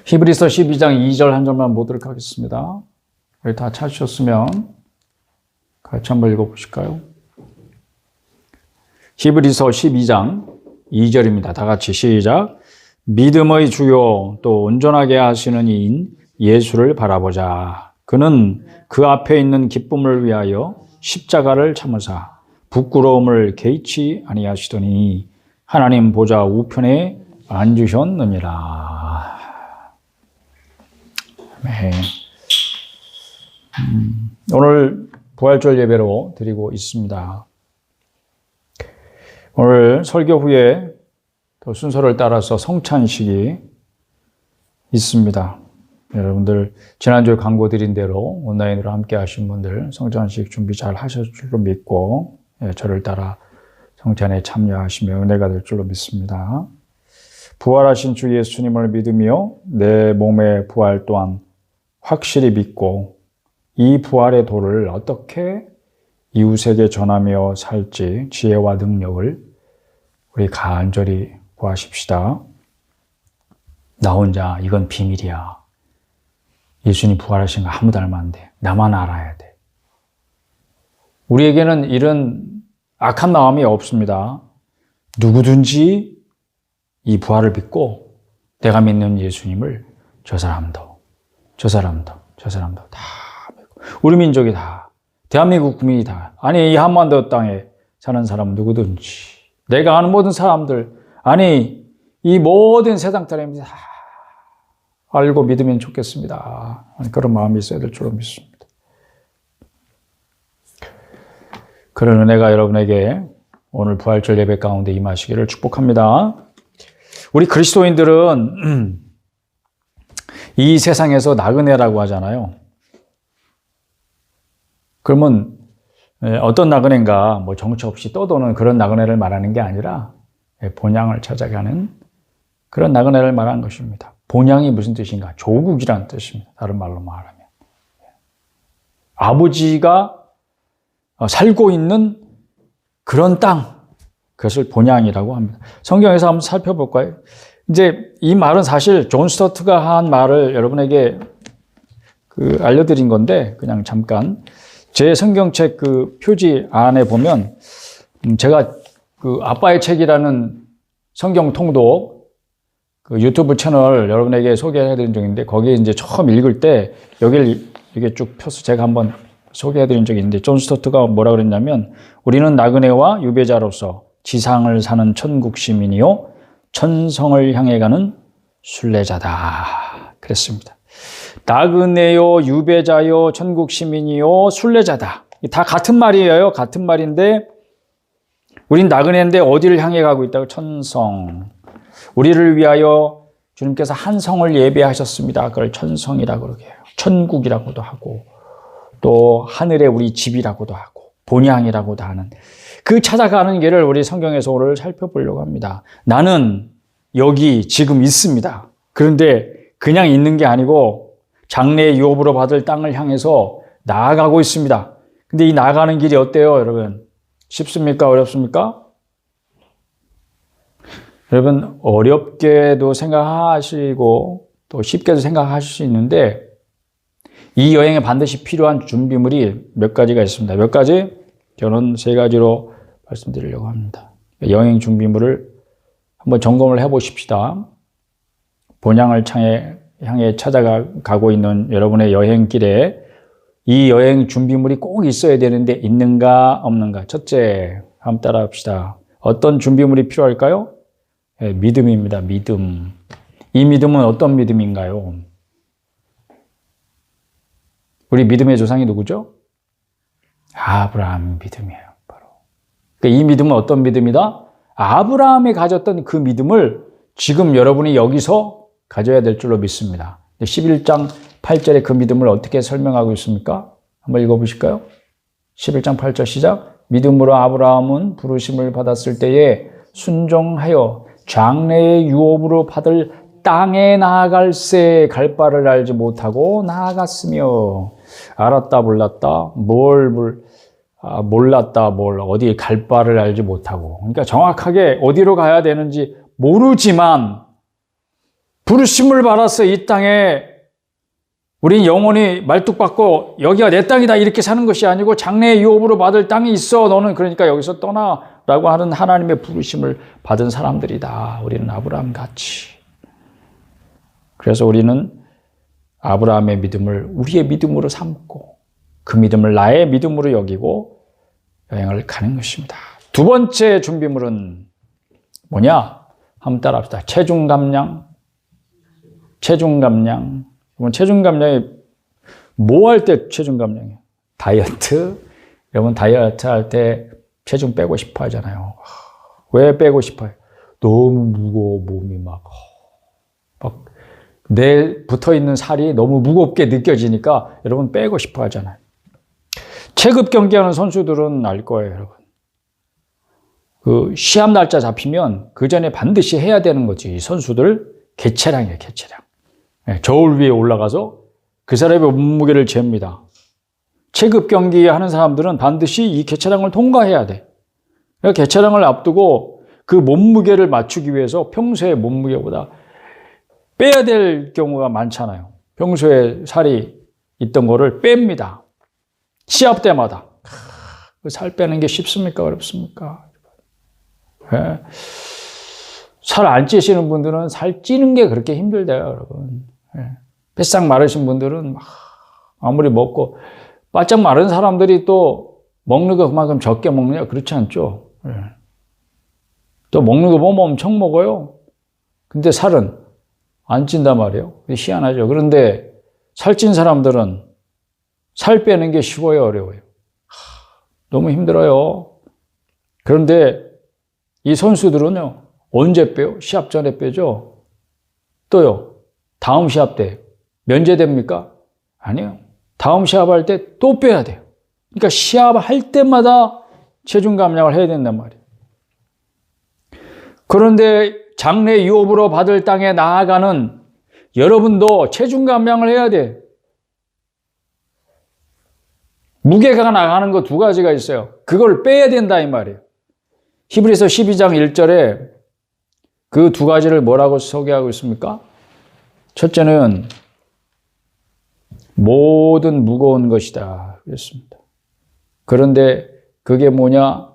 히브리서 12장 2절 한 절만 보도록 하겠습니다. 여기 다 찾으셨으면 같이 한번 읽어보실까요? 히브리서 12장 2절입니다. 다 같이 시작. 믿음의 주요 또 온전하게 하시는 이인 예수를 바라보자. 그는 그 앞에 있는 기쁨을 위하여 십자가를 참으사 부끄러움을 개의치 아니하시더니 하나님 보좌 우편에 앉으셨느니라. 네. 오늘 부활절 예배로 드리고 있습니다. 오늘 설교 후에 또 순서를 따라서 성찬식이 있습니다. 여러분들 지난주에 광고 드린 대로 온라인으로 함께 하신 분들 성찬식 준비 잘 하실 줄로 믿고 저를 따라 성찬에 참여하시며 은혜가 될 줄로 믿습니다. 부활하신 주 예수님을 믿으며 내 몸의 부활 또한 확실히 믿고 이 부활의 도를 어떻게 이웃에게 전하며 살지 지혜와 능력을 우리 간절히 구하십시다. 나 혼자 이건 비밀이야. 예수님 부활하신 거 아무도 알면 안 돼. 나만 알아야 돼. 우리에게는 이런 악한 마음이 없습니다. 누구든지 이 부활을 믿고 내가 믿는 예수님을 저 사람도 다 믿고 우리 민족이 다 대한민국 국민이 다 아니 이 한반도 땅에 사는 사람 누구든지 내가 아는 모든 사람들 아니 이 모든 세상 사람이 다 알고 믿으면 좋겠습니다. 그런 마음이 있어야 될 줄로 믿습니다. 그런 은혜가 여러분에게 오늘 부활절 예배 가운데 임하시기를 축복합니다. 우리 그리스도인들은 이 세상에서 나그네라고 하잖아요. 그러면 어떤 나그네인가 뭐 정처 없이 떠도는 그런 나그네를 말하는 게 아니라 본향을 찾아가는 그런 나그네를 말하는 것입니다. 본향이 무슨 뜻인가? 조국이라는 뜻입니다. 다른 말로 말하면. 아버지가 살고 있는 그런 땅, 그것을 본향이라고 합니다. 성경에서 한번 살펴볼까요? 이제 이 말은 사실 존 스토트가 한 말을 여러분에게 알려드린 건데 그냥 잠깐 제 성경책 표지 안에 보면 제가 아빠의 책이라는 성경 통독 유튜브 채널 여러분에게 소개해드린 적이 있는데 거기에 이제 처음 읽을 때 여기를 이렇게 쭉 펴서 제가 한번 소개해드린 적이 있는데 존 스토트가 뭐라 그랬냐면 우리는 나그네와 유배자로서 지상을 사는 천국 시민이요 천성을 향해 가는 순례자다 그랬습니다. 나그네요 유배자요 천국 시민이요 순례자다 다 같은 말이에요. 같은 말인데 우린 나그네인데 어디를 향해 가고 있다고? 천성. 우리를 위하여 주님께서 한 성을 예배하셨습니다. 그걸 천성이라고 그러게 해요. 천국이라고도 하고 또 하늘의 우리 집이라고도 하고 본향이라고도 하는 그 찾아가는 길을 우리 성경에서 오늘 살펴보려고 합니다. 나는 여기 지금 있습니다. 그런데 그냥 있는 게 아니고 장래의 유업으로 받을 땅을 향해서 나아가고 있습니다. 근데 이 나아가는 길이 어때요, 여러분? 쉽습니까? 어렵습니까? 여러분, 어렵게도 생각하시고 또 쉽게도 생각하실 수 있는데 이 여행에 반드시 필요한 준비물이 몇 가지가 있습니다. 몇 가지? 저는 세 가지로 말씀드리려고 합니다. 여행 준비물을 한번 점검을 해보십시다. 본향을 향해 찾아가고 있는 여러분의 여행길에 이 여행 준비물이 꼭 있어야 되는데 있는가 없는가? 첫째, 한번 따라합시다. 어떤 준비물이 필요할까요? 믿음입니다. 믿음. 이 믿음은 어떤 믿음인가요? 우리 믿음의 조상이 누구죠? 아브라함 믿음이에요. 바로. 그러니까 이 믿음은 어떤 믿음이다? 아브라함이 가졌던 그 믿음을 지금 여러분이 여기서 가져야 될 줄로 믿습니다. 11장 8절에 그 믿음을 어떻게 설명하고 있습니까? 한번 읽어보실까요? 11장 8절 시작. 믿음으로 아브라함은 부르심을 받았을 때에 순종하여 장래의 유업으로 받을 땅에 나아갈새 갈 바를 알지 못하고 나아갔으며 알았다 몰랐다 몰랐다 어디 갈 바를 알지 못하고 그러니까 정확하게 어디로 가야 되는지 모르지만 부르심을 받았어. 이 땅에 우린 영원히 말뚝박고 여기가 내 땅이다 이렇게 사는 것이 아니고 장래의 유업으로 받을 땅이 있어. 너는 그러니까 여기서 떠나라고 하는 하나님의 부르심을 받은 사람들이다. 우리는 아브라함 같이. 그래서 우리는 아브라함의 믿음을 우리의 믿음으로 삼고 그 믿음을 나의 믿음으로 여기고 여행을 가는 것입니다. 두 번째 준비물은 뭐냐? 한번 따라합시다. 체중 감량. 체중 감량. 여러분, 체중 감량이 뭐 할 때 체중 감량이에요? 다이어트. 여러분, 다이어트 할 때 체중 빼고 싶어 하잖아요. 왜 빼고 싶어요? 너무 무거워, 몸이 막 내 붙어 있는 살이 너무 무겁게 느껴지니까 여러분 빼고 싶어 하잖아요. 체급 경기하는 선수들은 알 거예요, 여러분. 그 시합 날짜 잡히면 그 전에 반드시 해야 되는 거지. 이 선수들 개체량이에요, 개체량. 저울 위에 올라가서 그 사람의 몸무게를 잽니다. 체급 경기 하는 사람들은 반드시 이 개체량을 통과해야 돼. 그러니까 개체량을 앞두고 그 몸무게를 맞추기 위해서 평소의 몸무게보다 빼야 될 경우가 많잖아요. 평소에 살이 있던 거를 뺍니다. 시합 때마다. 살 빼는 게 쉽습니까? 어렵습니까? 네. 살 안 찌시는 분들은 살 찌는 게 그렇게 힘들대요, 여러분. 네. 뱃살 마르신 분들은 아무리 먹고, 바짝 마른 사람들이 또 먹는 거 그만큼 적게 먹느냐? 그렇지 않죠. 네. 또 먹는 거 보면 엄청 먹어요. 근데 살은 안 찐단 말이에요. 희한하죠. 그런데 살찐 사람들은 살 빼는 게 쉬워요, 어려워요? 너무 힘들어요. 그런데 이 선수들은요, 언제 빼요? 시합 전에 빼죠? 또요, 다음 시합 때 면제됩니까? 아니요. 다음 시합할 때 또 빼야 돼요. 그러니까 시합할 때마다 체중 감량을 해야 된단 말이에요. 그런데 장래 유업으로 받을 땅에 나아가는 여러분도 체중 감량을 해야 돼. 무게가 나가는 거 두 가지가 있어요. 그걸 빼야 된다 이 말이에요. 히브리서 12장 1절에 그 두 가지를 뭐라고 소개하고 있습니까? 첫째는 모든 무거운 것이다 그랬습니다. 그런데 그게 뭐냐?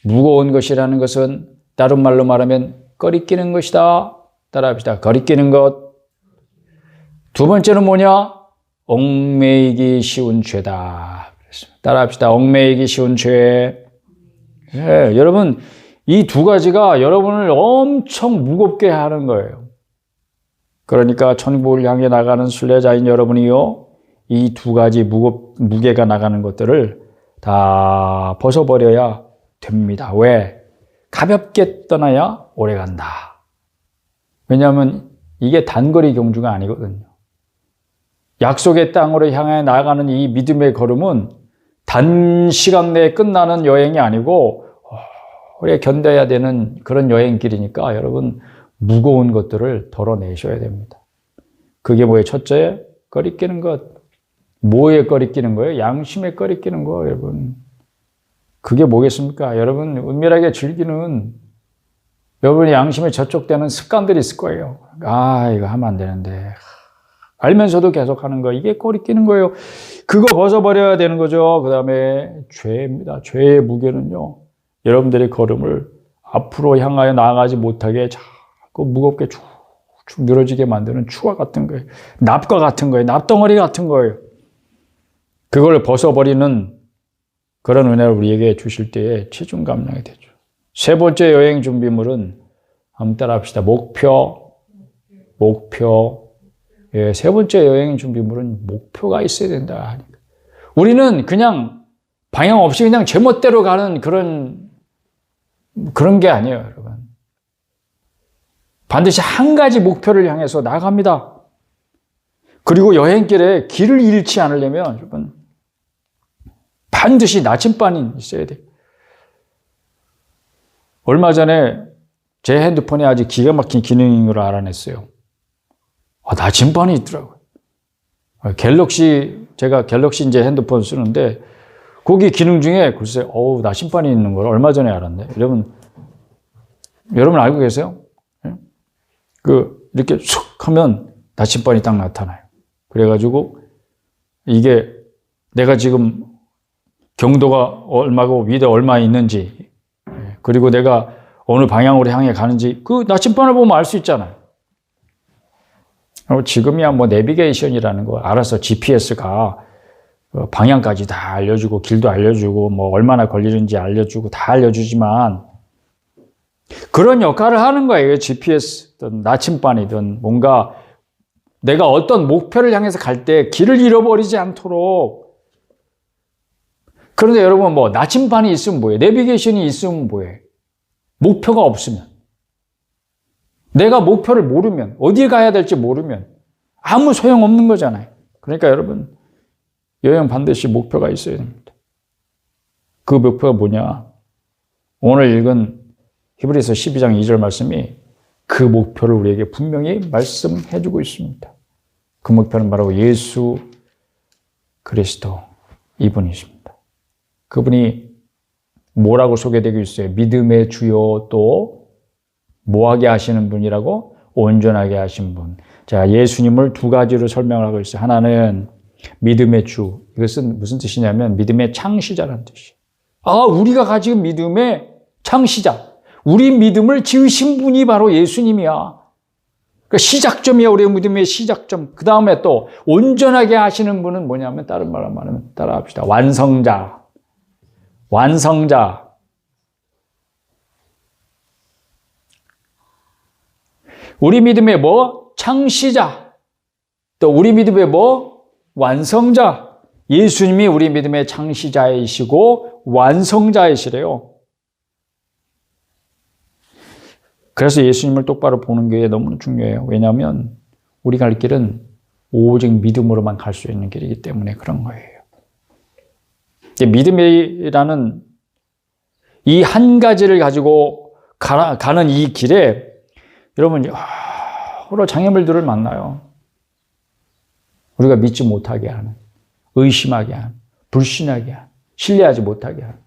무거운 것이라는 것은 다른 말로 말하면 꺼리끼는 것이다. 따라합시다. 꺼리끼는 것. 두 번째는 뭐냐? 얽매이기 쉬운 죄다. 따라합시다. 얽매이기 쉬운 죄. 네, 여러분 이 두 가지가 여러분을 엄청 무겁게 하는 거예요. 그러니까 천국을 향해 나가는 순례자인 여러분이요, 이 두 가지 무게가 나가는 것들을 다 벗어버려야 됩니다. 왜? 가볍게 떠나야 오래 간다. 왜냐하면 이게 단거리 경주가 아니거든요. 약속의 땅으로 향해 나아가는 이 믿음의 걸음은 단시간 내에 끝나는 여행이 아니고 오래 견뎌야 되는 그런 여행길이니까 여러분 무거운 것들을 덜어내셔야 됩니다. 그게 뭐예요? 첫째, 꺼리끼는 것. 뭐에 꺼리끼는 거예요? 양심에 꺼리끼는 거, 여러분. 그게 뭐겠습니까? 여러분 은밀하게 즐기는 여러분의 양심에 저촉되는 습관들이 있을 거예요. 아, 이거 하면 안 되는데. 알면서도 계속 하는 거. 이게 꺼리끼는 거예요. 그거 벗어버려야 되는 거죠. 그 다음에 죄입니다. 죄의 무게는요, 여러분들의 걸음을 앞으로 향하여 나아가지 못하게 자꾸 무겁게 쭉쭉 늘어지게 만드는 추와 같은 거예요. 납과 같은 거예요. 납덩어리 같은 거예요. 그걸 벗어버리는 그런 은혜를 우리에게 주실 때에 체중 감량이 되죠. 세 번째 여행 준비물은 한번 따라합시다. 목표. 예, 세 번째 여행 준비물은 목표가 있어야 된다. 우리는 그냥 방향 없이 그냥 제멋대로 가는 그런 게 아니에요, 여러분. 반드시 한 가지 목표를 향해서 나갑니다. 그리고 여행길에 길을 잃지 않으려면 여러분 반드시 나침반이 있어야 돼요. 얼마 전에 제 핸드폰에 아주 기가 막힌 기능인 걸 알아냈어요. 나침반이 있더라고요. 제가 갤럭시 이제 핸드폰 쓰는데 거기 기능 중에 글쎄, 나침반이 있는 걸 얼마 전에 알았네. 여러분 알고 계세요? 그 이렇게 쑥 하면 나침반이 딱 나타나요. 그래가지고 이게 내가 지금 경도가 얼마고 위대 얼마 있는지, 그리고 내가 어느 방향으로 향해 가는지 그 나침반을 보면 알 수 있잖아요. 지금이야 뭐 내비게이션이라는 거 알아서 GPS가 방향까지 다 알려주고 길도 알려주고 뭐 얼마나 걸리는지 알려주고 다 알려주지만 그런 역할을 하는 거예요. GPS든 나침반이든 뭔가 내가 어떤 목표를 향해서 갈 때 길을 잃어버리지 않도록. 그런데 여러분 뭐 나침반이 있으면 뭐예요? 내비게이션이 있으면 뭐예요? 목표가 없으면, 내가 목표를 모르면, 어디에 가야 될지 모르면 아무 소용없는 거잖아요. 그러니까 여러분 여행 반드시 목표가 있어야 됩니다. 그 목표가 뭐냐? 오늘 읽은 히브리서 12장 2절 말씀이 그 목표를 우리에게 분명히 말씀해 주고 있습니다. 그 목표는 바로 예수 그리스도 이분이십니다. 그분이 뭐라고 소개되고 있어요? 믿음의 주요 또 뭐하게 하시는 분이라고? 온전하게 하신 분. 자, 예수님을 두 가지로 설명을 하고 있어요. 하나는 믿음의 주. 이것은 무슨 뜻이냐면 믿음의 창시자라는 뜻이에요. 우리가 가지고 믿음의 창시자. 우리 믿음을 지으신 분이 바로 예수님이야. 그러니까 시작점이야. 우리의 믿음의 시작점. 그 다음에 또 온전하게 하시는 분은 뭐냐면 다른 말로 말하면 따라합시다. 완성자. 완성자. 우리 믿음의 뭐? 창시자. 또 우리 믿음의 뭐? 완성자. 예수님이 우리 믿음의 창시자이시고 완성자이시래요. 그래서 예수님을 똑바로 보는 게 너무 중요해요. 왜냐하면 우리 갈 길은 오직 믿음으로만 갈 수 있는 길이기 때문에 그런 거예요. 믿음이라는 이 한 가지를 가지고 가는 이 길에 여러분 여러 장애물들을 만나요. 우리가 믿지 못하게 하는, 의심하게 하는, 불신하게 하는, 신뢰하지 못하게 하는,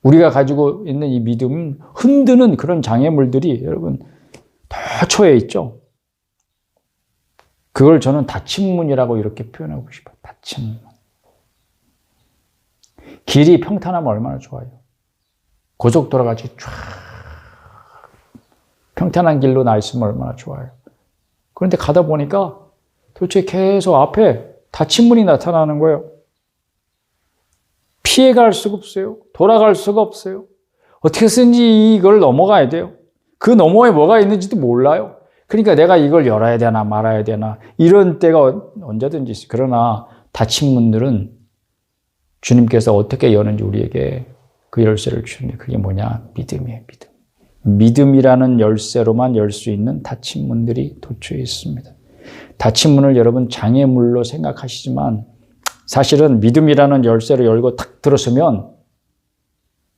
우리가 가지고 있는 이 믿음은 흔드는 그런 장애물들이 여러분 더 처해 있죠. 그걸 저는 닫힌문이라고 이렇게 표현하고 싶어요. 닫힌문. 길이 평탄하면 얼마나 좋아요. 고속도로같이 쫙 평탄한 길로 나 있으면 얼마나 좋아요. 그런데 가다 보니까 도대체 계속 앞에 닫힌 문이 나타나는 거예요. 피해갈 수가 없어요. 돌아갈 수가 없어요. 어떻게 쓰는지 이걸 넘어가야 돼요. 그 너머에 뭐가 있는지도 몰라요. 그러니까 내가 이걸 열어야 되나 말아야 되나 이런 때가 언제든지 있어요. 그러나 닫힌 문들은 주님께서 어떻게 여는지 우리에게 그 열쇠를 주는데 그게 뭐냐? 믿음이에요. 믿음. 믿음이라는 열쇠로만 열 수 있는 닫힌 문들이 도처에 있습니다. 닫힌 문을 여러분 장애물로 생각하시지만 사실은 믿음이라는 열쇠를 열고 탁 들어서면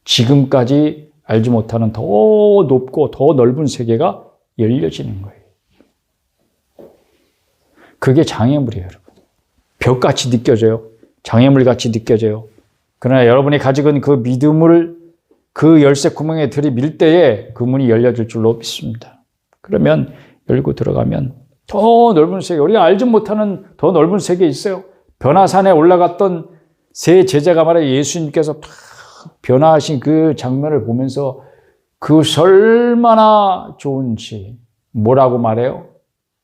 지금까지 알지 못하는 더 높고 더 넓은 세계가 열려지는 거예요. 그게 장애물이에요, 여러분. 벽같이 느껴져요. 장애물같이 느껴져요. 그러나 여러분이 가지고 있는 그 믿음을 그 열쇠 구멍에 들이밀 때에 그 문이 열려질 줄로 믿습니다. 그러면 열고 들어가면 더 넓은 세계, 우리가 알지 못하는 더 넓은 세계에 있어요. 변화산에 올라갔던 세 제자가 말해 예수님께서 탁 변화하신 그 장면을 보면서 그것이 얼마나 좋은지 뭐라고 말해요?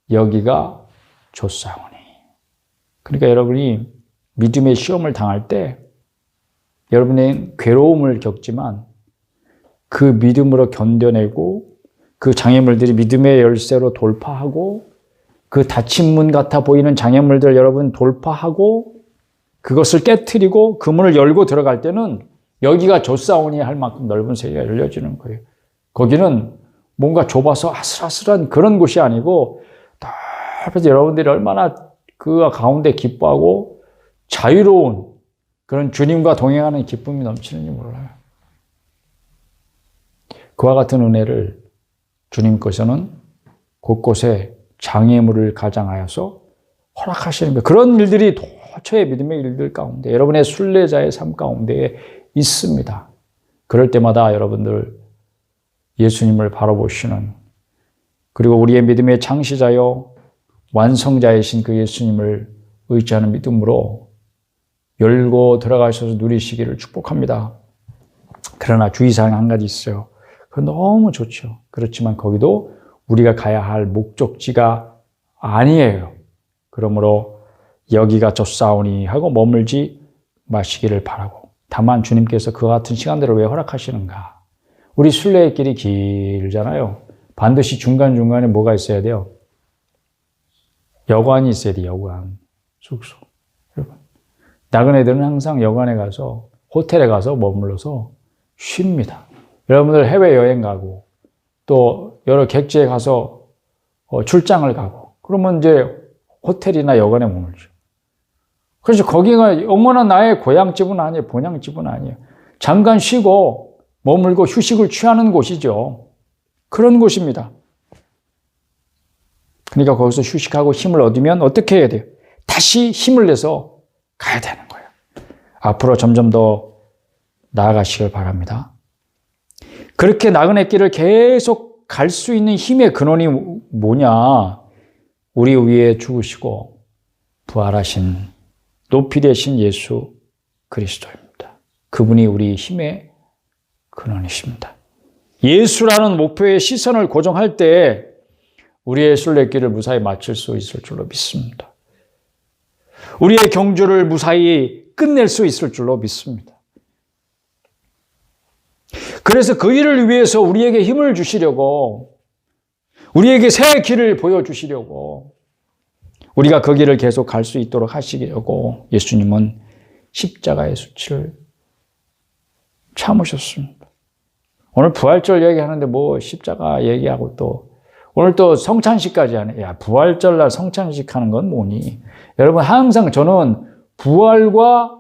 여기가 좋사오니. 그러니까 여러분이 믿음의 시험을 당할 때 여러분의 괴로움을 겪지만 그 믿음으로 견뎌내고 그 장애물들이 믿음의 열쇠로 돌파하고 그 닫힌 문 같아 보이는 장애물들 여러분 돌파하고 그것을 깨트리고 그 문을 열고 들어갈 때는 여기가 좋사오니 할 만큼 넓은 세계가 열려지는 거예요. 거기는 뭔가 좁아서 아슬아슬한 그런 곳이 아니고 넓어서 여러분들이 얼마나 그 가운데 기뻐하고 자유로운 그런 주님과 동행하는 기쁨이 넘치는지 몰라요. 그와 같은 은혜를 주님께서는 곳곳에 장애물을 가장하여서 허락하시는 거예요. 그런 일들이 도처의 믿음의 일들 가운데 여러분의 순례자의 삶 가운데에 있습니다. 그럴 때마다 여러분들 예수님을 바라보시는 그리고 우리의 믿음의 창시자요 완성자이신 그 예수님을 의지하는 믿음으로 열고 들어가셔서 누리시기를 축복합니다. 그러나 주의사항 한 가지 있어요. 그건 너무 좋죠. 그렇지만 거기도 우리가 가야 할 목적지가 아니에요. 그러므로 여기가 좋사오니 하고 머물지 마시기를 바라고. 다만 주님께서 그와 같은 시간대를 왜 허락하시는가? 우리 순례의 길이 길잖아요. 반드시 중간중간에 뭐가 있어야 돼요? 여관이 있어야 돼요. 여관. 숙소. 여러분. 나그네들은 항상 여관에 가서 호텔에 가서 머물러서 쉽니다. 여러분들 해외여행 가고 또 여러 객지에 가서 출장을 가고 그러면 이제 호텔이나 여관에 머물죠. 그래서 거기가 영원한 나의 고향집은 아니에요. 본향집은 아니에요. 잠깐 쉬고 머물고 휴식을 취하는 곳이죠. 그런 곳입니다. 그러니까 거기서 휴식하고 힘을 얻으면 어떻게 해야 돼요? 다시 힘을 내서 가야 되는 거예요. 앞으로 점점 더 나아가시길 바랍니다. 그렇게 나그네 길을 계속 갈 수 있는 힘의 근원이 뭐냐? 우리 위에 죽으시고 부활하신 높이 되신 예수 그리스도입니다. 그분이 우리 힘의 근원이십니다. 예수라는 목표에 시선을 고정할 때 우리의 순례길을 무사히 마칠 수 있을 줄로 믿습니다. 우리의 경주를 무사히 끝낼 수 있을 줄로 믿습니다. 그래서 그 일을 위해서 우리에게 힘을 주시려고, 우리에게 새 길을 보여주시려고, 우리가 그 길을 계속 갈 수 있도록 하시려고 예수님은 십자가의 수치를 참으셨습니다. 오늘 부활절 얘기하는데 뭐 십자가 얘기하고 또 오늘 또 성찬식까지 하네. 야, 부활절 날 성찬식 하는 건 뭐니? 여러분 항상 저는 부활과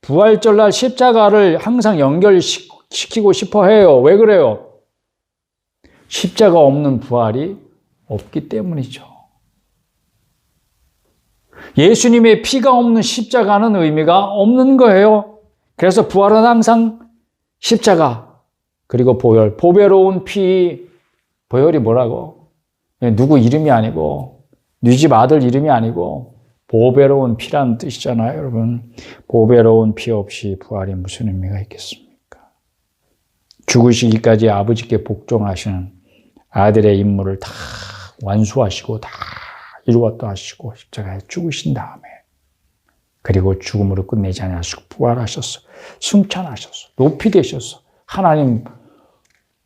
부활절 날 십자가를 항상 연결시키고 싶어 해요. 왜 그래요? 십자가 없는 부활이 없기 때문이죠. 예수님의 피가 없는 십자가는 의미가 없는 거예요. 그래서 부활은 항상 십자가, 그리고 보혈, 보배로운 피, 보혈이 뭐라고? 누구 이름이 아니고, 네 집 아들 이름이 아니고, 보배로운 피라는 뜻이잖아요, 여러분. 보배로운 피 없이 부활이 무슨 의미가 있겠습니까? 죽으시기까지 아버지께 복종하시는 아들의 임무를 다 완수하시고, 다 이루었다 하시고, 십자가에 죽으신 다음에, 그리고 죽음으로 끝내지 않으시고, 부활하셨어. 승천하셨어. 높이 되셨어. 하나님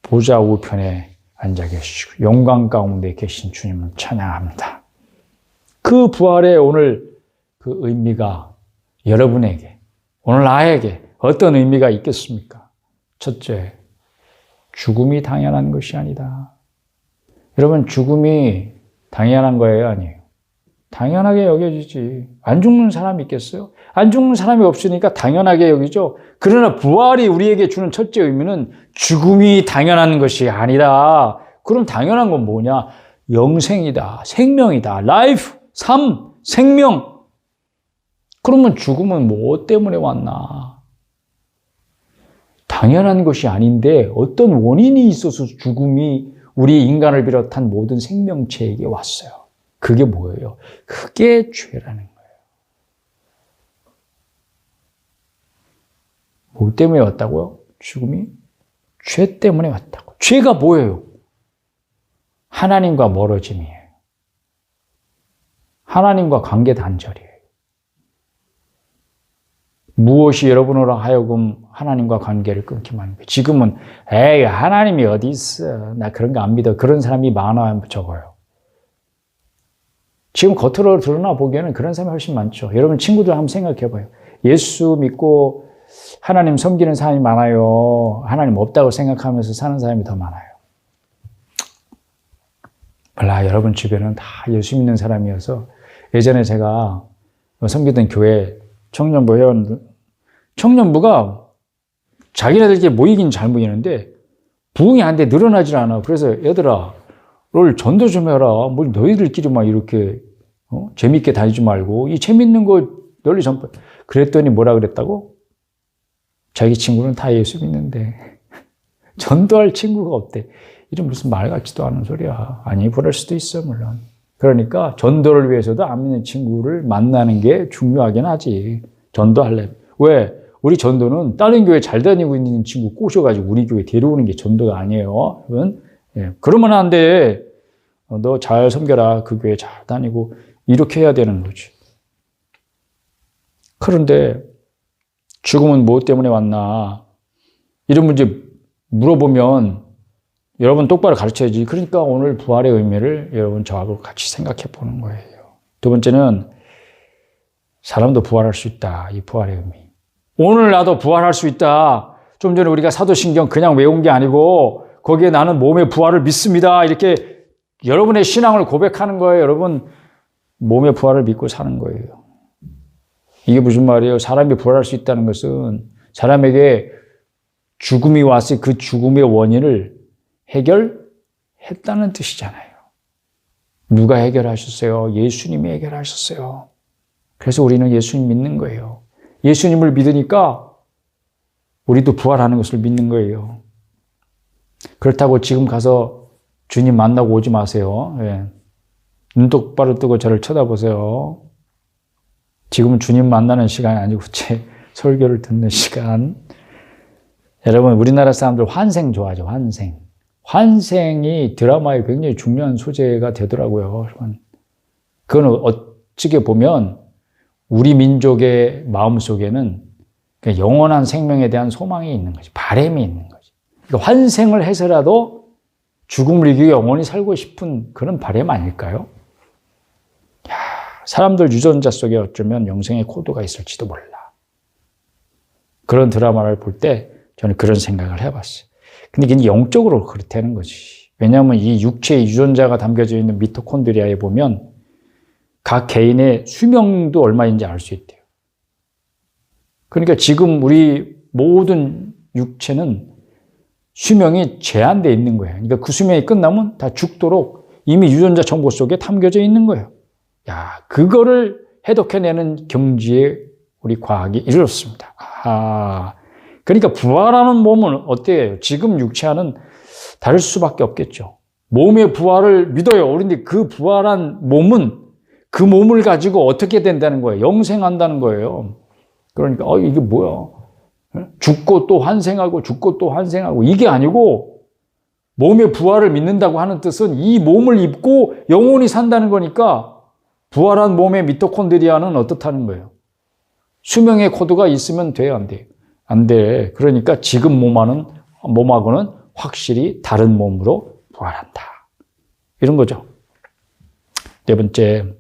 보좌 우편에 앉아 계시고 영광 가운데 계신 주님을 찬양합니다. 그 부활의 오늘 그 의미가 여러분에게, 오늘 나에게 어떤 의미가 있겠습니까? 첫째, 죽음이 당연한 것이 아니다. 여러분, 죽음이 당연한 거예요, 아니에요? 당연하게 여겨지지. 안 죽는 사람이 있겠어요? 안 죽는 사람이 없으니까 당연하게 여기죠. 그러나 부활이 우리에게 주는 첫째 의미는 죽음이 당연한 것이 아니라, 그럼 당연한 건 뭐냐? 영생이다, 생명이다, 라이프, 삶, 생명. 그러면 죽음은 뭐 때문에 왔나? 당연한 것이 아닌데 어떤 원인이 있어서 죽음이 우리 인간을 비롯한 모든 생명체에게 왔어요. 그게 뭐예요? 그게 죄라는 거예요. 뭐 때문에 왔다고요? 죽음이? 죄 때문에 왔다고. 죄가 뭐예요? 하나님과 멀어짐이에요. 하나님과 관계 단절이에요. 무엇이 여러분으로 하여금 하나님과 관계를 끊기만 하는 거예요. 지금은 에이 하나님이 어디 있어. 나 그런 거 안 믿어. 그런 사람이 많아요, 적어요. 지금 겉으로 드러나 보기에는 그런 사람이 훨씬 많죠. 여러분 친구들 한번 생각해 봐요. 예수 믿고 하나님 섬기는 사람이 많아요. 하나님 없다고 생각하면서 사는 사람이 더 많아요. 몰라, 여러분 주변은 다 예수 믿는 사람이어서. 예전에 제가 섬기던 교회 청년부 회원, 청년부가 자기네들끼리 모이긴 잘 모이는데 부흥이 안 돼, 늘어나질 않아. 그래서 얘들아, 널 전도 좀 해라. 뭐 너희들끼리만 이렇게 재밌게 다니지 말고 이 재밌는 거 널리 전파. 그랬더니 뭐라 그랬다고? 자기 친구는 다 예수 믿는데 전도할 친구가 없대. 이런 무슨 말 같지도 않은 소리야. 아니, 그럴 수도 있어, 물론. 그러니까 전도를 위해서도 안 믿는 친구를 만나는 게 중요하긴 하지. 전도할래. 왜? 우리 전도는 다른 교회 잘 다니고 있는 친구 꼬셔가지고 우리 교회 데려오는 게 전도가 아니에요. 여러분. 예. 그러면 안 돼. 너 잘 섬겨라. 그 교회 잘 다니고. 이렇게 해야 되는 거지. 그런데 죽음은 무엇 때문에 왔나? 이런 문제 물어보면 여러분 똑바로 가르쳐야지. 그러니까 오늘 부활의 의미를 여러분 저하고 같이 생각해 보는 거예요. 두 번째는 사람도 부활할 수 있다. 이 부활의 의미. 오늘 나도 부활할 수 있다. 좀 전에 우리가 사도신경 그냥 외운 게 아니고 거기에 나는 몸의 부활을 믿습니다. 이렇게 여러분의 신앙을 고백하는 거예요. 여러분 몸의 부활을 믿고 사는 거예요. 이게 무슨 말이에요? 사람이 부활할 수 있다는 것은 사람에게 죽음이 왔을 그 죽음의 원인을 해결했다는 뜻이잖아요. 누가 해결하셨어요? 예수님이 해결하셨어요. 그래서 우리는 예수님 믿는 거예요. 예수님을 믿으니까 우리도 부활하는 것을 믿는 거예요. 그렇다고 지금 가서 주님 만나고 오지 마세요. 예. 눈 똑바로 뜨고 저를 쳐다보세요. 지금은 주님 만나는 시간이 아니고 제 설교를 듣는 시간. 여러분, 우리나라 사람들 환생 좋아하죠. 환생. 환생이 드라마에 굉장히 중요한 소재가 되더라고요. 그건 어찌게 보면 우리 민족의 마음속에는 영원한 생명에 대한 소망이 있는 거지. 바람이 있는 거지. 그러니까 환생을 해서라도 죽음을 이기고 영원히 살고 싶은 그런 바람 아닐까요? 야, 사람들 유전자 속에 어쩌면 영생의 코드가 있을지도 몰라. 그런 드라마를 볼 때 저는 그런 생각을 해봤어요. 근데 그게 영적으로 그렇다는 거지. 왜냐하면 이 육체의 유전자가 담겨져 있는 미토콘드리아에 보면 각 개인의 수명도 얼마인지 알 수 있대요. 그러니까 지금 우리 모든 육체는 수명이 제한되어 있는 거예요. 그러니까 그 수명이 끝나면 다 죽도록 이미 유전자 정보 속에 담겨져 있는 거예요. 야, 그거를 해독해내는 경지에 우리 과학이 이르렀습니다. 그러니까 부활하는 몸은 어때요? 지금 육체와는 다를 수밖에 없겠죠. 몸의 부활을 믿어요. 그런데 그 부활한 몸은 그 몸을 가지고 어떻게 된다는 거예요? 영생한다는 거예요. 그러니까 이게 뭐야? 죽고 또 환생하고 죽고 또 환생하고 이게 아니고 몸의 부활을 믿는다고 하는 뜻은 이 몸을 입고 영원히 산다는 거니까 부활한 몸의 미토콘드리아는 어떻다는 거예요? 수명의 코드가 있으면 돼요, 안 돼요? 안 돼. 그러니까 지금 몸하고는 확실히 다른 몸으로 부활한다. 이런 거죠. 네 번째,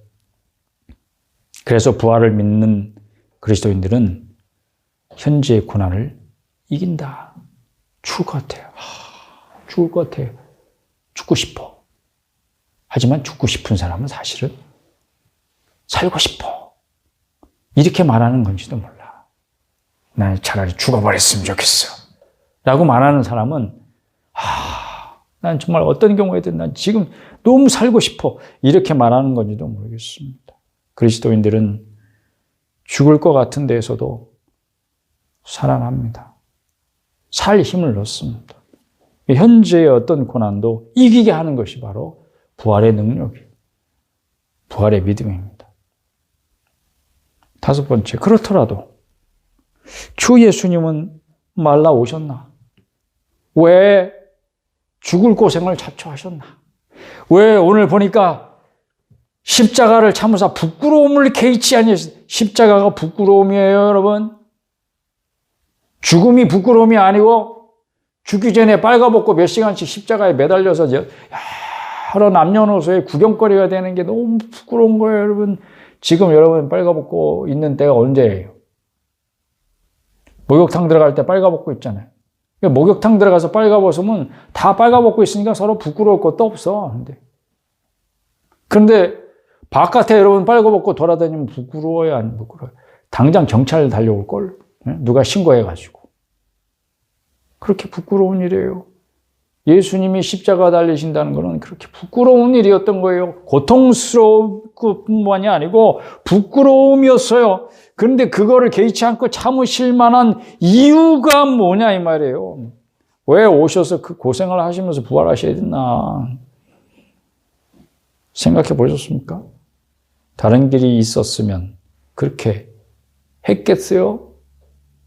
그래서 부활을 믿는 그리스도인들은 현재의 고난을 이긴다. 죽을 것 같아요. 죽을 것 같아요. 죽고 싶어. 하지만 죽고 싶은 사람은 사실은 살고 싶어. 이렇게 말하는 건지도 몰라. 난 차라리 죽어버렸으면 좋겠어. 라고 말하는 사람은 난 정말 어떤 경우에든 난 지금 너무 살고 싶어. 이렇게 말하는 건지도 모르겠습니다. 그리스도인들은 죽을 것 같은 데에서도 살아납니다. 살 힘을 넣습니다. 현재의 어떤 고난도 이기게 하는 것이 바로 부활의 능력이에요. 부활의 믿음입니다. 다섯 번째, 그렇더라도 주 예수님은 말라 오셨나? 왜 죽을 고생을 자초하셨나? 왜 오늘 보니까 십자가를 참으사 부끄러움을 개의치 아니하셨나? 십자가가 부끄러움이에요, 여러분. 죽음이 부끄러움이 아니고 죽기 전에 빨가벗고 몇 시간씩 십자가에 매달려서 여러 남녀노소의 구경거리가 되는 게 너무 부끄러운 거예요, 여러분. 지금 여러분 빨가벗고 있는 때가 언제예요? 목욕탕 들어갈 때 빨가벗고 있잖아요. 목욕탕 들어가서 빨가벗으면 다 빨가벗고 있으니까 서로 부끄러울 것도 없어. 그런데 바깥에 여러분 빨가벗고 돌아다니면 부끄러워요, 안 부끄러워요? 당장 경찰 달려올걸? 누가 신고해가지고. 그렇게 부끄러운 일이에요. 예수님이 십자가 달리신다는 것은 그렇게 부끄러운 일이었던 거예요. 고통스러울 뿐만이 아니고 부끄러움이었어요. 그런데 그거를 개의치 않고 참으실 만한 이유가 뭐냐 이 말이에요. 왜 오셔서 그 고생을 하시면서 부활하셔야 됐나? 생각해 보셨습니까? 다른 길이 있었으면 그렇게 했겠어요?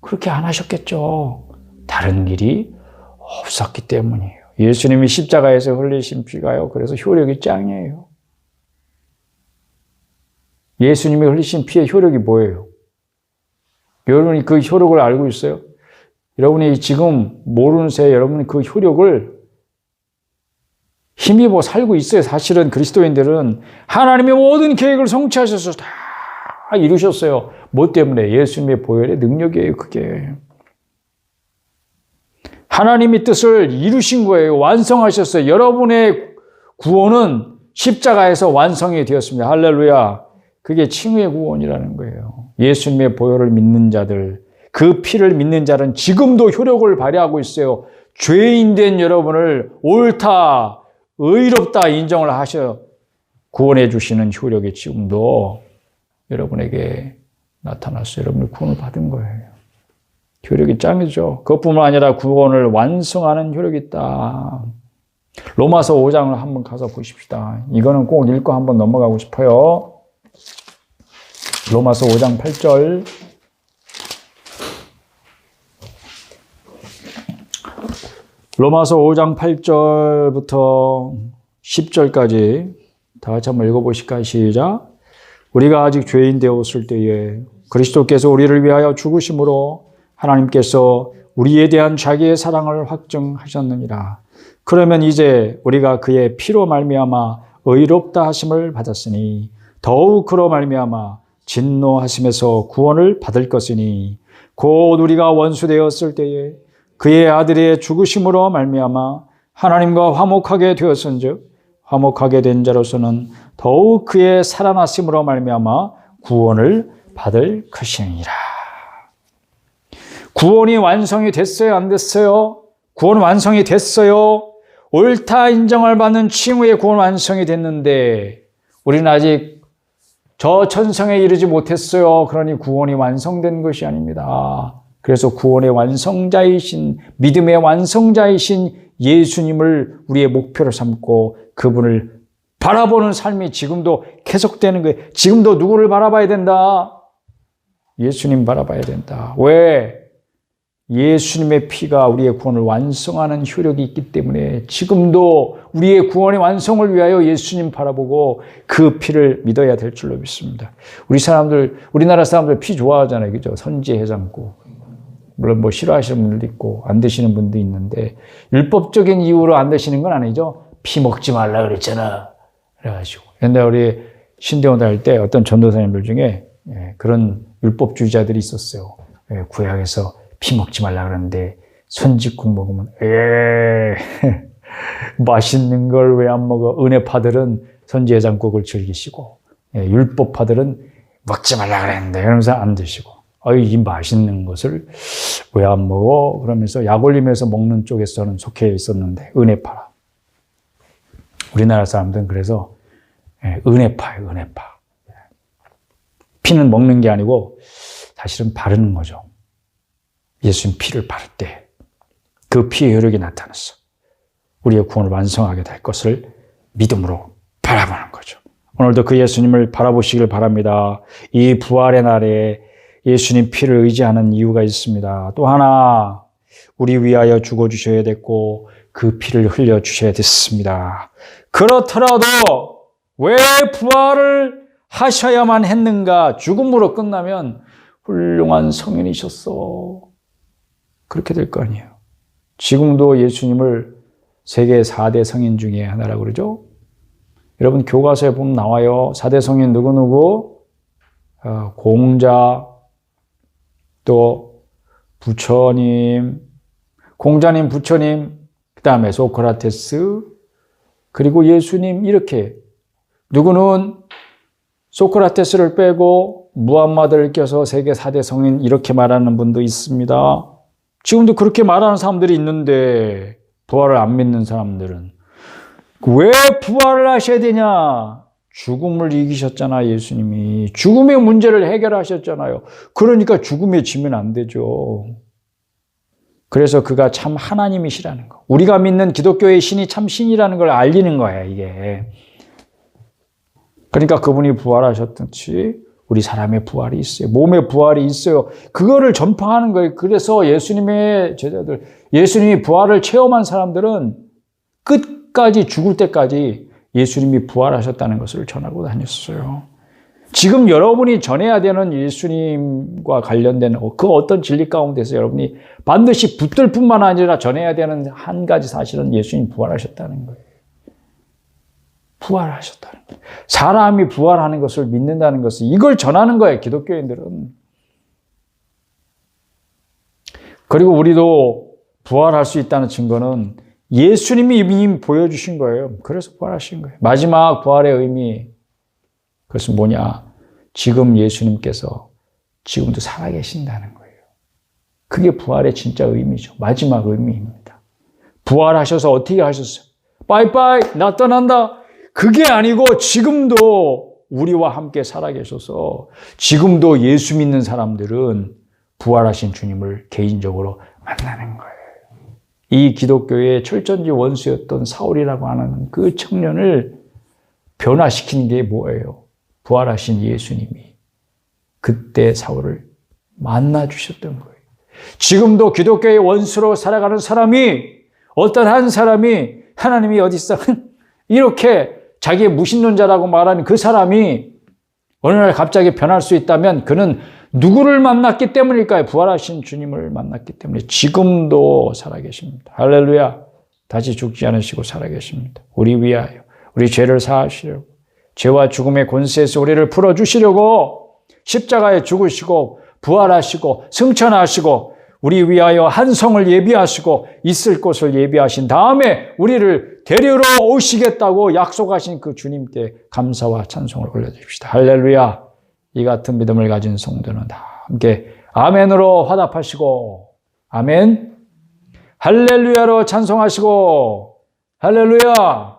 그렇게 안 하셨겠죠. 다른 길이 없었기 때문이에요. 예수님이 십자가에서 흘리신 피가요. 그래서 효력이 짱이에요. 예수님이 흘리신 피의 효력이 뭐예요? 여러분이 그 효력을 알고 있어요? 여러분이 지금 모르는 새에 여러분이 그 효력을 힘입어 살고 있어요. 사실은 그리스도인들은 하나님의 모든 계획을 성취하셔서 다 이루셨어요. 뭐 때문에? 예수님의 보혈의 능력이에요, 그게. 하나님의 뜻을 이루신 거예요. 완성하셨어요. 여러분의 구원은 십자가에서 완성이 되었습니다. 할렐루야. 그게 칭의의 구원이라는 거예요. 예수님의 보혈을 믿는 자들, 그 피를 믿는 자는 지금도 효력을 발휘하고 있어요. 죄인 된 여러분을 옳다, 의롭다 인정을 하셔 구원해 주시는 효력이 지금도 여러분에게 나타났어요. 여러분이 구원을 받은 거예요. 효력이 짱이죠. 그것뿐만 아니라 구원을 완성하는 효력이 있다. 로마서 5장을 한번 가서 보십시다. 이거는 꼭 읽고 한번 넘어가고 싶어요. 로마서 5장 8절. 로마서 5장 8절부터 10절까지 다 같이 한번 읽어보실까요? 시작. 우리가 아직 죄인 되었을 때에 그리스도께서 우리를 위하여 죽으심으로 하나님께서 우리에 대한 자기의 사랑을 확증하셨느니라. 그러면 이제 우리가 그의 피로 말미암아 의롭다 하심을 받았으니 더욱 그로 말미암아 진노하심에서 구원을 받을 것이니 곧 우리가 원수 되었을 때에 그의 아들의 죽으심으로 말미암아 하나님과 화목하게 되었은즉 화목하게 된 자로서는 더욱 그의 살아나심으로 말미암아 구원을 받을 것이니라. 구원이 완성이 됐어요? 안 됐어요? 구원 완성이 됐어요. 옳다 인정을 받는 칭의의 구원 완성이 됐는데 우리는 아직 저 천성에 이르지 못했어요. 그러니 구원이 완성된 것이 아닙니다. 그래서 구원의 완성자이신, 믿음의 완성자이신 예수님을 우리의 목표로 삼고 그분을 바라보는 삶이 지금도 계속되는 거예요. 지금도 누구를 바라봐야 된다? 예수님 바라봐야 된다. 왜? 예수님의 피가 우리의 구원을 완성하는 효력이 있기 때문에 지금도 우리의 구원의 완성을 위하여 예수님 바라보고 그 피를 믿어야 될 줄로 믿습니다. 우리나라 사람들 피 좋아하잖아요. 그죠? 선지 해장국. 물론 뭐 싫어하시는 분들도 있고 안 드시는 분도 있는데 율법적인 이유로 안 드시는 건 아니죠. 피 먹지 말라 그랬잖아. 그래가지고. 옛날에 우리 신대원 다닐 때 어떤 전도사님들 중에 그런 율법주의자들이 있었어요. 구약에서 피 먹지 말라 그러는데 선지국 먹으면 맛있는 걸 왜 안 먹어? 은혜파들은 선지해장국을 즐기시고 율법파들은 먹지 말라 그랬는데 그러면서 안 드시고 이 맛있는 것을 왜 안 먹어? 그러면서 약 올리면서 먹는 쪽에서는 속해 있었는데 은혜파라. 우리나라 사람들은 그래서 은혜파예요. 은혜파. 피는 먹는 게 아니고 사실은 바르는 거죠. 예수님 피를 바를 때 그 피의 효력이 나타났어. 우리의 구원을 완성하게 될 것을 믿음으로 바라보는 거죠. 오늘도 그 예수님을 바라보시길 바랍니다. 이 부활의 날에 예수님 피를 의지하는 이유가 있습니다. 또 하나, 우리 위하여 죽어주셔야 됐고 그 피를 흘려주셔야 됐습니다. 그렇더라도 왜 부활을 하셔야만 했는가? 죽음으로 끝나면 훌륭한 성인이셨어. 그렇게 될 거 아니에요. 지금도 예수님을 세계 4대 성인 중에 하나라고 그러죠. 여러분 교과서에 보면 나와요. 4대 성인 누구누구? 공자, 또 부처님, 공자님, 부처님, 그 다음에 소크라테스, 그리고 예수님 이렇게 누구는 소크라테스를 빼고 무함마드를 껴서 세계 4대 성인 이렇게 말하는 분도 있습니다. 지금도 그렇게 말하는 사람들이 있는데 부활을 안 믿는 사람들은 왜 부활을 하셔야 되냐? 죽음을 이기셨잖아, 예수님이. 죽음의 문제를 해결하셨잖아요. 그러니까 죽음에 지면 안 되죠. 그래서 그가 참 하나님이시라는 거. 우리가 믿는 기독교의 신이 참 신이라는 걸 알리는 거예요, 이게. 그러니까 그분이 부활하셨듯이 우리 사람의 부활이 있어요. 몸의 부활이 있어요. 그거를 전파하는 거예요. 그래서 예수님의 제자들, 예수님이 부활을 체험한 사람들은 끝까지 죽을 때까지 예수님이 부활하셨다는 것을 전하고 다녔어요. 지금 여러분이 전해야 되는 예수님과 관련된 그 어떤 진리 가운데서 여러분이 반드시 붙들 뿐만 아니라 전해야 되는 한 가지 사실은 예수님 부활하셨다는 거예요. 부활하셨다는 거예요. 사람이 부활하는 것을 믿는다는 것은 이걸 전하는 거예요, 기독교인들은. 그리고 우리도 부활할 수 있다는 증거는 예수님이 이미 보여주신 거예요. 그래서 부활하신 거예요. 마지막 부활의 의미, 그것은 뭐냐? 지금 예수님께서 지금도 살아계신다는 거예요. 그게 부활의 진짜 의미죠. 마지막 의미입니다. 부활하셔서 어떻게 하셨어요? 빠이빠이, 나 떠난다. 그게 아니고 지금도 우리와 함께 살아계셔서 지금도 예수 믿는 사람들은 부활하신 주님을 개인적으로 만나는 거예요. 이 기독교의 철전지 원수였던 사울이라고 하는 그 청년을 변화시킨 게 뭐예요? 부활하신 예수님이 그때 사울을 만나주셨던 거예요. 지금도 기독교의 원수로 살아가는 사람이, 어떤 한 사람이 하나님이 어디 있어? 이렇게 자기의 무신론자라고 말하는 그 사람이 어느 날 갑자기 변할 수 있다면 그는 누구를 만났기 때문일까요? 부활하신 주님을 만났기 때문에 지금도 살아계십니다. 할렐루야. 다시 죽지 않으시고 살아계십니다. 우리 위하여 우리 죄를 사하시려고, 죄와 죽음의 권세에서 우리를 풀어주시려고 십자가에 죽으시고 부활하시고 승천하시고 우리 위하여 한 성을 예비하시고 있을 곳을 예비하신 다음에 우리를 데리러 오시겠다고 약속하신 그 주님께 감사와 찬송을 올려드립시다. 할렐루야. 이 같은 믿음을 가진 성도는 다 함께 아멘으로 화답하시고, 아멘. 할렐루야로 찬송하시고, 할렐루야.